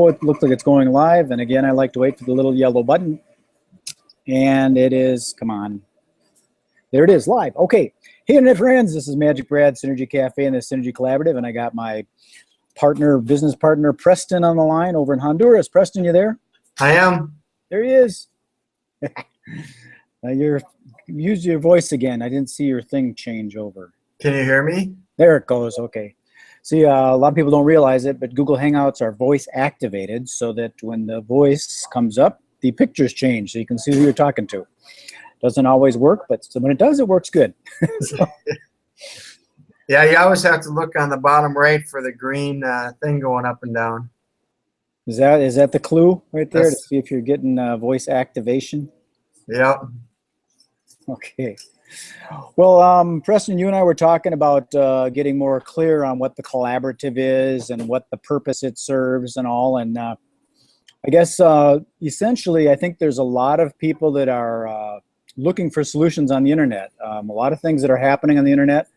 Oh, it looks like it's going live. And again, I like to wait for the little yellow button. And it is, come on. There it is, live. Okay. Hey, Internet friends, this is Magic Brad, Synergy Cafe, and the Synergy Collaborative. And I got my business partner, Preston, on the line over in Honduras. Preston, you there? I am. There he is. Use your voice again. I didn't see your thing change over. Can you hear me? There it goes. Okay. See, a lot of people don't realize it, but Google Hangouts are voice activated so that when the voice comes up, the pictures change so you can see who you're talking to. Doesn't always work, but when it does, it works good. So. Yeah, you always have to look on the bottom right for the green thing going up and down. Is that the clue right there to see if you're getting voice activation? Yeah. Okay. Well, Preston, you and I were talking about getting more clear on what the collaborative is and what the purpose it serves and all. And I guess essentially, I think there's a lot of people that are looking for solutions on the internet. A lot of things that are happening on the internet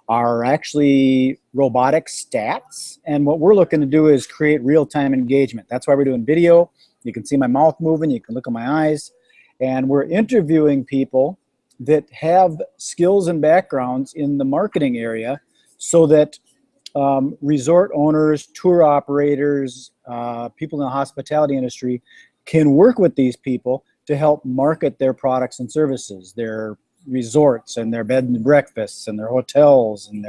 are actually robotic stats. And what we're looking to do is create real-time engagement. That's why we're doing video. You can see my mouth moving. You can look at my eyes. And we're interviewing people that have skills and backgrounds in the marketing area so that resort owners, tour operators, people in the hospitality industry can work with these people to help market their products and services, their resorts and their bed and breakfasts and their hotels and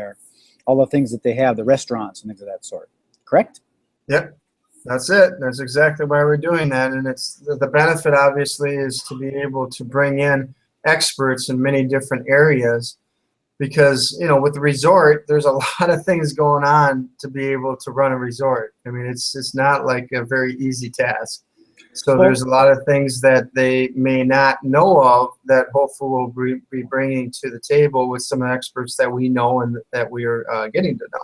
all the things that they have, the restaurants and things of that sort. Correct? Yep. That's it. That's exactly why we're doing that. And it's the benefit, obviously, is to be able to bring in experts in many different areas because, you know, with the resort, there's a lot of things going on to be able to run a resort. I mean, it's not like a very easy task. So there's a lot of things that they may not know of that hopefully we'll be bringing to the table with some experts that we know and that we are getting to know.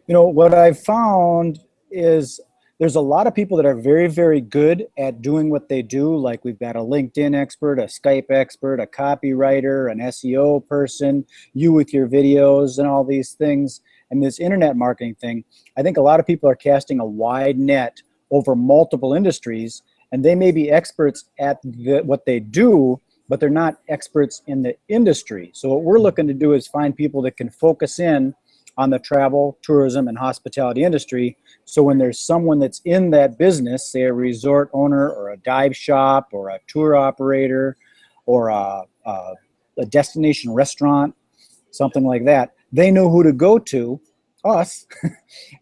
You know, what I've found is there's a lot of people that are very, very good at doing what they do. Like we've got a LinkedIn expert, a Skype expert, a copywriter, an SEO person, you with your videos and all these things. And this internet marketing thing, I think a lot of people are casting a wide net over multiple industries. And they may be experts at what they do, but they're not experts in the industry. So what we're looking to do is find people that can focus in on the travel, tourism, and hospitality industry. So when there's someone that's in that business, say a resort owner or a dive shop or a tour operator or a destination restaurant, something like that, they know who to go to, us,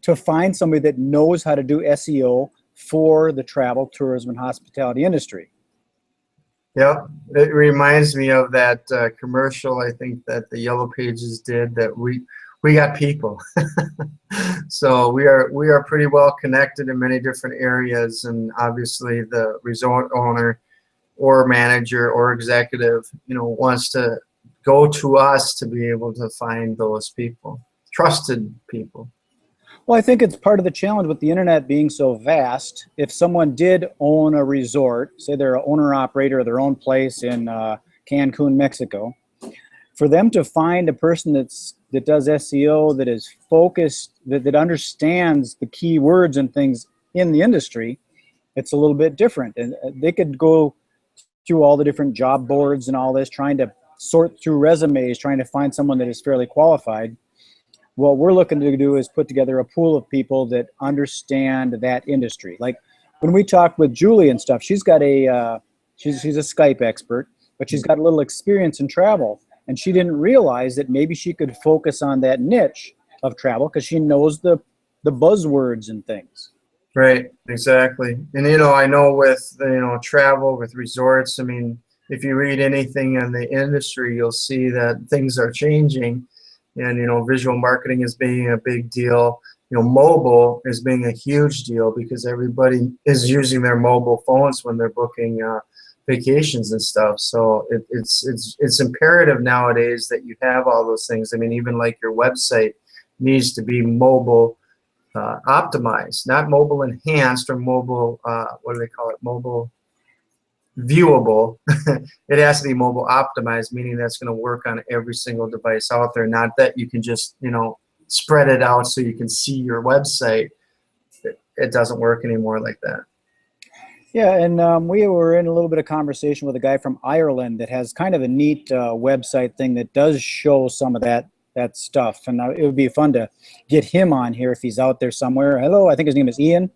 to find somebody that knows how to do SEO for the travel, tourism, and hospitality industry. Yeah, it reminds me of that commercial I think that the Yellow Pages did, that we got people. So we are pretty well connected in many different areas, and obviously the resort owner or manager or executive, you know, wants to go to us to be able to find those people, trusted people. Well, I think it's part of the challenge with the internet being so vast. If someone did own a resort, say they're an owner-operator of their own place in Cancun, Mexico, for them to find a person that does SEO, that is focused, that understands the key words and things in the industry, it's a little bit different. And they could go through all the different job boards and all this, trying to sort through resumes, trying to find someone that is fairly qualified. What we're looking to do is put together a pool of people that understand that industry. Like when we talk with Julie and stuff, she's got she's a Skype expert, but she's got a little experience in travel. And she didn't realize that maybe she could focus on that niche of travel because she knows the buzzwords and things. Right, exactly. And, you know, I know with, you know, travel, with resorts, I mean, if you read anything in the industry, you'll see that things are changing. And, you know, visual marketing is being a big deal. You know, mobile is being a huge deal because everybody is using their mobile phones when they're booking vacations and stuff. So it's imperative nowadays that you have all those things. I mean, even like your website needs to be mobile optimized, not mobile enhanced or mobile, what do they call it? Mobile viewable. It has to be mobile optimized, meaning that's going to work on every single device out there, not that you can just, you know, spread it out so you can see your website. it doesn't work anymore like that. Yeah, and we were in a little bit of conversation with a guy from Ireland that has kind of a neat website thing that does show some of that stuff, and it would be fun to get him on here if he's out there somewhere. Hello, I think his name is Ian. If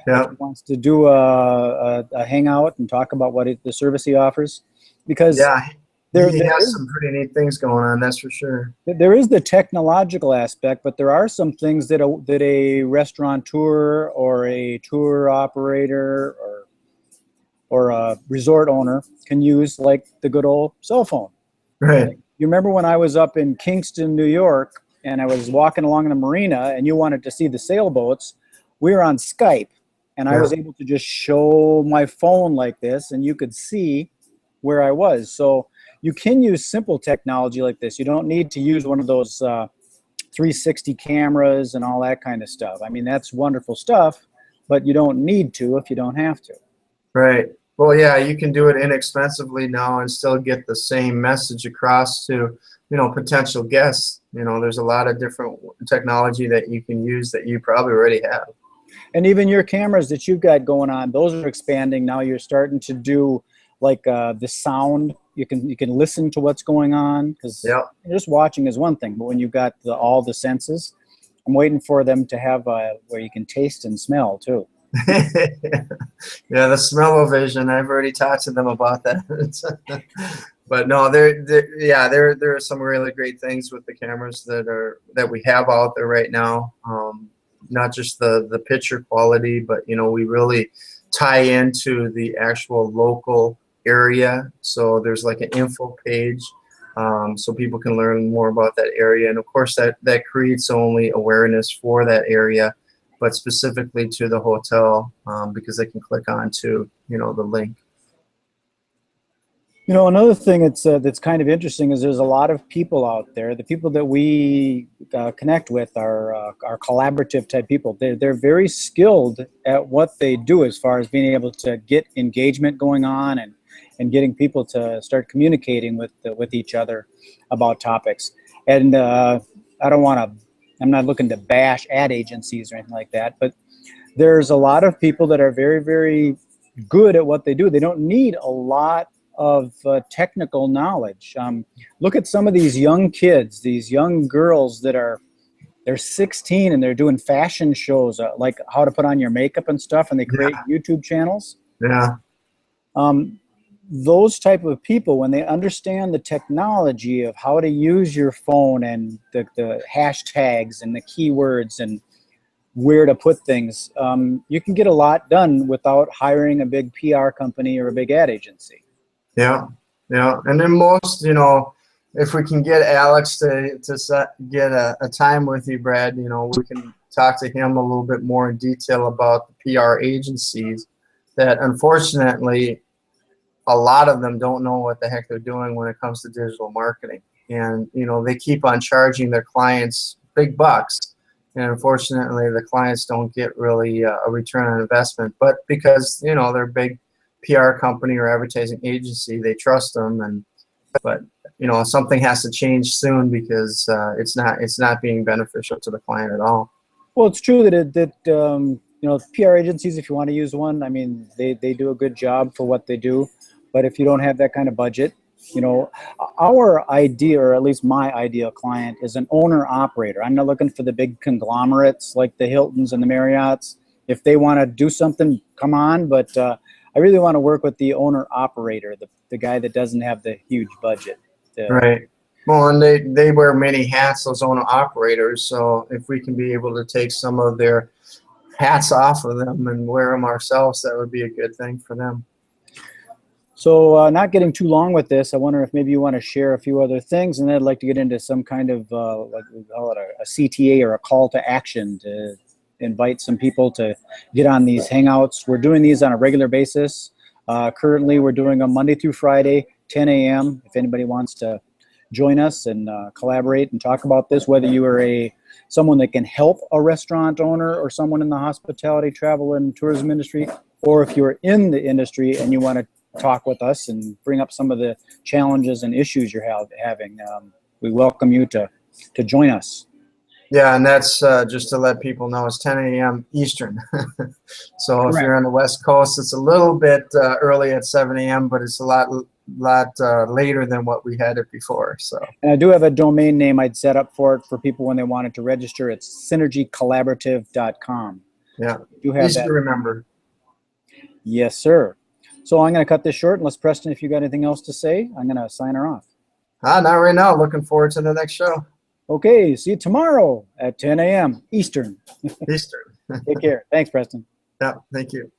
Yeah. he wants to do a hangout and talk about the service he offers, because Yeah. there He there has is some pretty neat things going on, that's for sure. there is the technological aspect, but there are some things that a restaurateur or a tour operator or a resort owner can use, like the good old cell phone. Right. You remember when I was up in Kingston, New York, and I was walking along the marina and you wanted to see the sailboats? We were on Skype, and I Yeah. was able to just show my phone like this, and you could see where I was. So you can use simple technology like this. You don't need to use one of those 360 cameras and all that kind of stuff. I mean, that's wonderful stuff, but you don't need to if you don't have to. Right. Well, yeah, you can do it inexpensively now and still get the same message across to, potential guests. There's a lot of different technology that you can use that you probably already have. And even your cameras that you've got going on, those are expanding now. You're starting to do like the sound. You can listen to what's going on, because Yeah. just watching is one thing, but when you've got all the senses, I'm waiting for them to have where you can taste and smell too. Yeah, the smell-o-vision. I've already talked to them about that. But no, there are some really great things with the cameras that we have out there right now. Not just the picture quality, but we really tie into the actual local area. So there's like an info page, so people can learn more about that area, and of course that creates only awareness for that area, but specifically to the hotel, because they can click on to the link. Another thing that's kind of interesting is there's a lot of people out there. The people that we connect with are collaborative type people. They're very skilled at what they do as far as being able to get engagement going on and getting people to start communicating with each other about topics. And I'm not looking to bash ad agencies or anything like that, but there's a lot of people that are very, very good at what they do. They don't need a lot of technical knowledge. Look at some of these young kids, these young girls they're 16 and they're doing fashion shows, like how to put on your makeup and stuff, and they create YouTube channels. Yeah. Those type of people, when they understand the technology of how to use your phone and the hashtags and the keywords and where to put things, you can get a lot done without hiring a big PR company or a big ad agency. Yeah, yeah, and then most, if we can get Alex to get a time with you, Brad, we can talk to him a little bit more in detail about the PR agencies that, unfortunately, a lot of them don't know what the heck they're doing when it comes to digital marketing, and they keep on charging their clients big bucks, and unfortunately, the clients don't get really a return on investment, but because they're big PR company or advertising agency, they trust them, but something has to change soon, because it's not being beneficial to the client at all. Well, it's true that PR agencies, if you want to use one, I mean, they do a good job for what they do, but if you don't have that kind of budget, our idea, or at least my ideal client, is an owner operator. I'm not looking for the big conglomerates like the Hiltons and the Marriotts. If they want to do something, come on, but I really want to work with the owner operator, the guy that doesn't have the huge budget. Right. Well, and they wear many hats, those owner operators. So if we can be able to take some of their hats off of them and wear them ourselves, that would be a good thing for them. So not getting too long with this, I wonder if maybe you want to share a few other things, and then I'd like to get into some kind of like we call it a CTA, or a call to action, to invite some people to get on these hangouts. We're doing these on a regular basis. Currently, we're doing them Monday through Friday, 10 a.m. If anybody wants to join us and collaborate and talk about this, whether you are someone that can help a restaurant owner or someone in the hospitality, travel, and tourism industry, or if you're in the industry and you want to talk with us and bring up some of the challenges and issues you're having, we welcome you to join us. Yeah, and that's just to let people know, it's 10 a.m. Eastern. So if Correct. you're on the West Coast, it's a little bit early at 7 a.m., but it's a lot later than what we had it before. So And I do have a domain name I'd set up for it for people when they wanted to register. It's SynergyCollaborative.com. yeah, You have easy that. to remember. Yes, sir. So I'm going to cut this short. Unless, Preston, if you got anything else to say, I'm going to sign her off. Not right now. Looking forward to the next show. Okay, see you tomorrow at 10 a.m. Eastern. Eastern. Take care. Thanks, Preston. Yeah, thank you.